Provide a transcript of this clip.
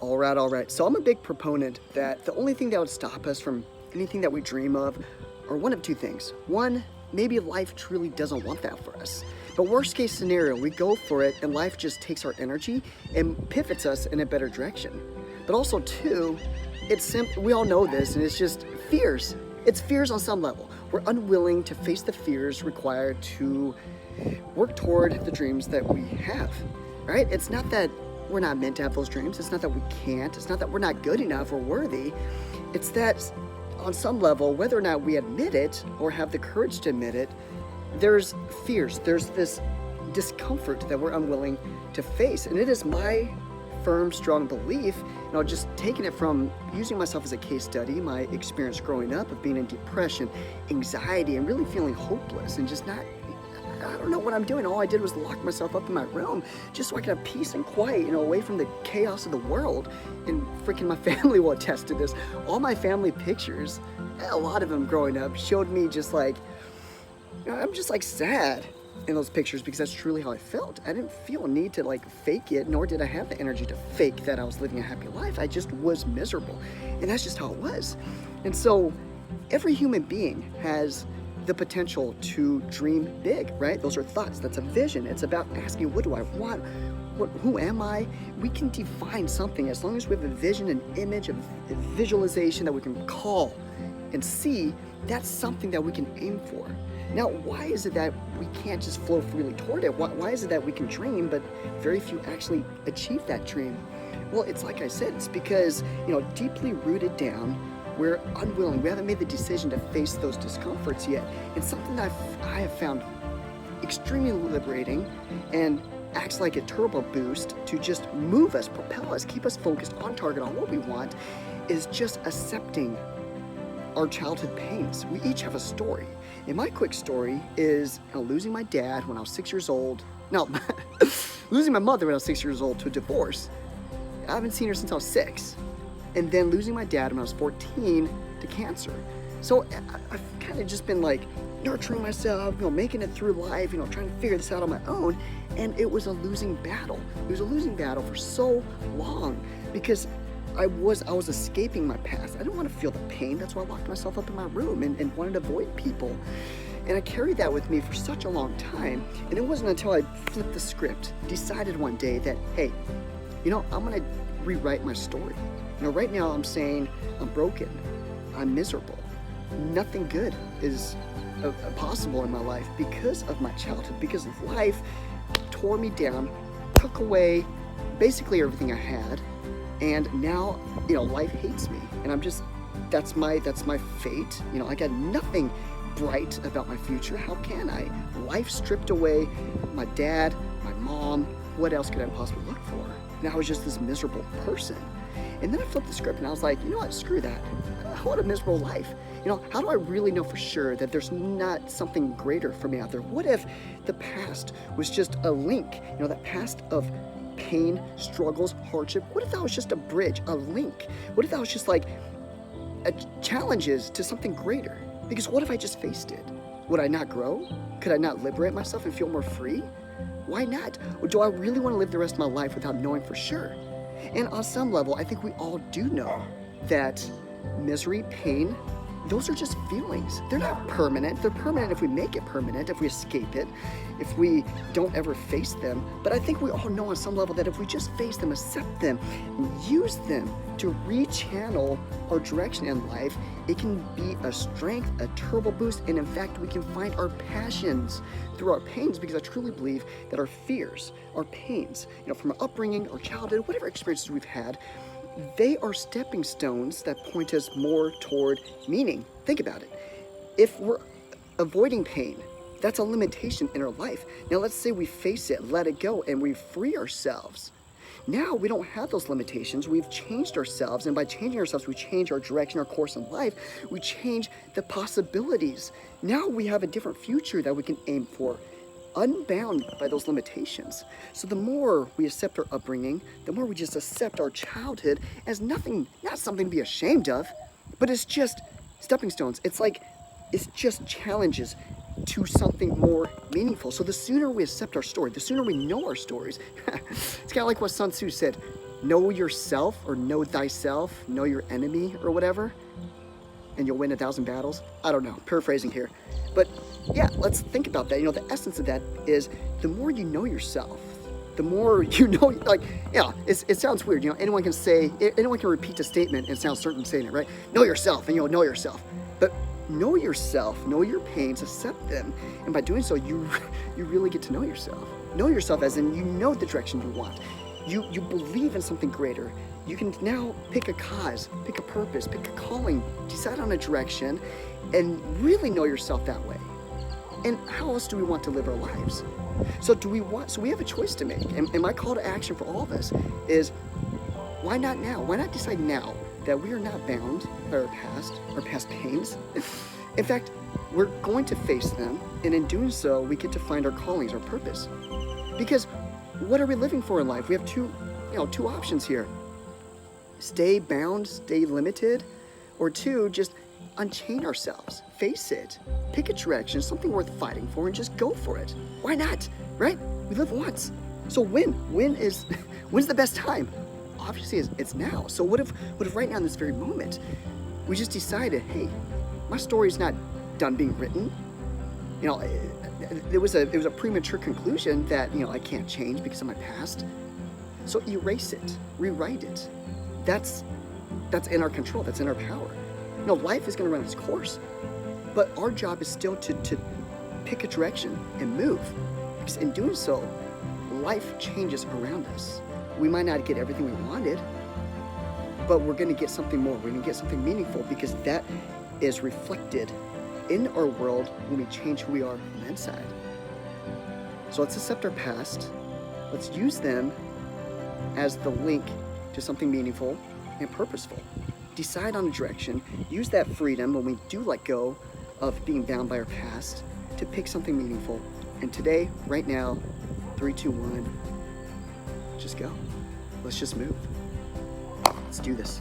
All right, all right. So I'm a big proponent that the only thing that would stop us from anything that we dream of are one of two things. One, maybe life truly doesn't want that for us. But worst case scenario, we go for it and life just takes our energy and pivots us in a better direction. But also two, we all know this, and it's just fears. It's fears on some level. We're unwilling to face the fears required to work toward the dreams that we have, right? It's not that we're not meant to have those dreams. It's not that we can't. It's not that we're not good enough or worthy. It's that on some level, whether or not we admit it or have the courage to admit it, there's fears. There's this discomfort that we're unwilling to face. And it is my firm, strong belief, just taking it from using myself as a case study, my experience growing up of being in depression, anxiety, and really feeling hopeless and just I don't know what I'm doing. All I did was lock myself up in my room just so I could have peace and quiet, away from the chaos of the world. And freaking my family will attest to this. All my family pictures, a lot of them growing up, showed me just like, I'm just like sad in those pictures because that's truly how I felt. I didn't feel a need to like fake it, nor did I have the energy to fake that I was living a happy life. I just was miserable. And that's just how it was. And so every human being has the potential to dream big, right? Those are thoughts. That's a vision. It's about asking, what do I want? Who am I? We can define something as long as we have a vision, an image, a visualization that we can call and see. That's something that we can aim for. Now, why is it that we can't just flow freely toward it? Why is it that we can dream, but very few actually achieve that dream? Well, it's like I said, it's because, deeply rooted down, we're unwilling. We haven't made the decision to face those discomforts yet. It's something that I have found extremely liberating and acts like a turbo boost to just move us, propel us, keep us focused on target, on what we want, is just accepting our childhood pains. We each have a story. And my quick story is losing my dad when I was 6 years old. No, losing my mother when I was 6 years old to a divorce. I haven't seen her since I was 6. And then losing my dad when I was 14 to cancer. So I've kind of just been like nurturing myself, making it through life, trying to figure this out on my own. And it was a losing battle. It was a losing battle for so long because I was escaping my past. I didn't want to feel the pain. That's why I locked myself up in my room and wanted to avoid people. And I carried that with me for such a long time. And it wasn't until I flipped the script, decided one day that, hey, I'm going to rewrite my story. Right now I'm saying I'm broken. I'm miserable. Nothing good is possible in my life because of my childhood, because of life tore me down, took away basically everything I had. And now, life hates me, and that's my fate. I got nothing bright about my future. How can I? Life stripped away my dad, my mom. What else could I possibly look for? And I was just this miserable person. And then I flipped the script and I was like, you know what, screw that. I want a miserable life. How do I really know for sure that there's not something greater for me out there? What if the past was just a link, that past of pain, struggles, hardship? What if that was just a bridge, a link? What if that was just like challenges to something greater? Because what if I just faced it? Would I not grow? Could I not liberate myself and feel more free? Why not? Or do I really want to live the rest of my life without knowing for sure? And on some level, I think we all do know that misery, pain, those are just feelings. They're not permanent. They're permanent if we make it permanent, if we escape it, if we don't ever face them. But I think we all know on some level that if we just face them, accept them, and use them to rechannel our direction in life, it can be a strength, a turbo boost, and in fact, we can find our passions through our pains, because I truly believe that our fears, our pains, from our upbringing, our childhood, whatever experiences we've had, they are stepping stones that point us more toward meaning. Think about it. If we're avoiding pain, that's a limitation in our life. Now let's say we face it, let it go, and we free ourselves. Now we don't have those limitations. We've changed ourselves, and by changing ourselves, we change our direction, our course in life. We change the possibilities. Now we have a different future that we can aim for, unbound by those limitations. So the more we accept our upbringing, the more we just accept our childhood as nothing, not something to be ashamed of, but it's just stepping stones. It's just challenges to something more meaningful. So the sooner we accept our story, the sooner we know our stories, it's kind of like what Sun Tzu said, know yourself, or know thyself, know your enemy or whatever, and you'll win 1,000 battles. I don't know, paraphrasing here. But yeah, let's think about that. The essence of that is the more you know yourself, the more you know, like, yeah, it sounds weird. Anyone can repeat a statement and sound certain saying it, right? Know yourself, and know yourself. But know yourself, know your pains, accept them. And by doing so, you really get to know yourself. Know yourself as in you know the direction you want. You believe in something greater. You can now pick a cause, pick a purpose, pick a calling, decide on a direction, and really know yourself that way. And how else do we want to live our lives? So we have a choice to make. And my call to action for all of us is, why not now? Why not decide now that we are not bound by our past pains? In fact, we're going to face them, and in doing so, we get to find our callings, our purpose. Because what are we living for in life? We have two options here. Stay bound, stay limited, or two, just unchain ourselves, face it, pick a direction, something worth fighting for, and just go for it. Why not, right? We live once. So when's the best time? Obviously, it's now. So what if right now in this very moment, we just decided, hey, my story's not done being written. It was a premature conclusion that I can't change because of my past. So erase it, rewrite it. That's in our control. That's in our power. Life is going to run its course, but our job is still to pick a direction and move. Because in doing so, life changes around us. We might not get everything we wanted, but we're going to get something more. We're going to get something meaningful, because that is reflected in our world when we change who we are on the inside. So let's accept our past. Let's use them as the link to something meaningful and purposeful. Decide on a direction. Use that freedom when we do let go of being bound by our past to pick something meaningful. And today, right now, 3, 2, 1, just go. Let's just move. Let's do this.